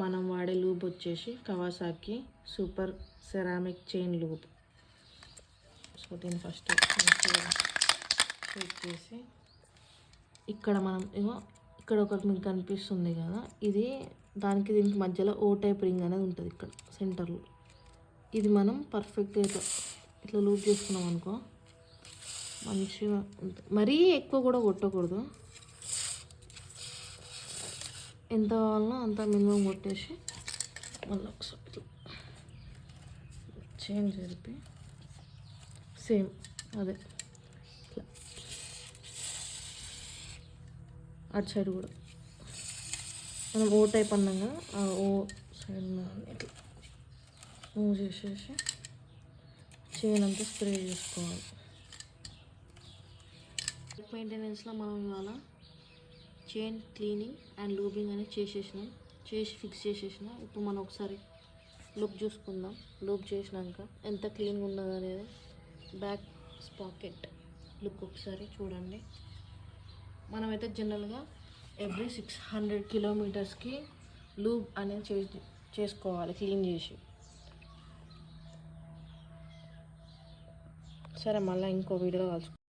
మనం వాడే లూబ్ వచ్చేసి Kawasaki super ceramic chain lube. So దీన్ని ఫస్ట్ షేక్ చేసి ఇక్కడ మనం ఇక్కడ ఒకటి మీకు కనిపిస్తుంది కదా, ఇది దానికి దీనికి మధ్యలో ఓ టైప్ రింగ్ అనేది ఉంటుంది ఇక్కడ సెంటర్లో. ఇది మనం పర్ఫెక్ట్గా ఇట్లా లూప్ చేసుకున్నాం అనుకో మంచిగా ఉంటుంది. మరీ ఎక్కువ కూడా కొట్టకూడదు, ఎంత కావాలన్నా అంత మినిమం కొట్టేసి మళ్ళీ ఒకసారి ఇట్లా చేంజ్ జరిపి సేమ్ అదే ఇట్లా అటు సైడ్ కూడా మనం ఓ టైప్ అన్నాం కదా, ఆ ఓ సైడ్ ఇట్లా మూవ్ చేసేసి చైన్ అంతా స్ప్రే చేసుకోవాలి. మెయింటెనెన్స్లో మనం ఇవాళ చైన్ క్లీనింగ్ అండ్ లూబింగ్ అనేది చేసి ఫిక్స్ చేసేసిన. ఇప్పుడు మనం ఒకసారి లుక్ చూసుకుందాం. లూప్ చేసినాక ఎంత క్లీన్గా ఉన్నది అనేది బ్యాక్ స్పాకెట్ లుక్ ఒకసారి చూడండి. మనమైతే జనరల్గా ఎవ్రీ 600 కిలోమీటర్స్కి లూప్ అనేది చేసుకోవాలి క్లీన్ చేసి. సరే మళ్ళీ ఇంకో వీడియోలో కలుసుకుంటాం.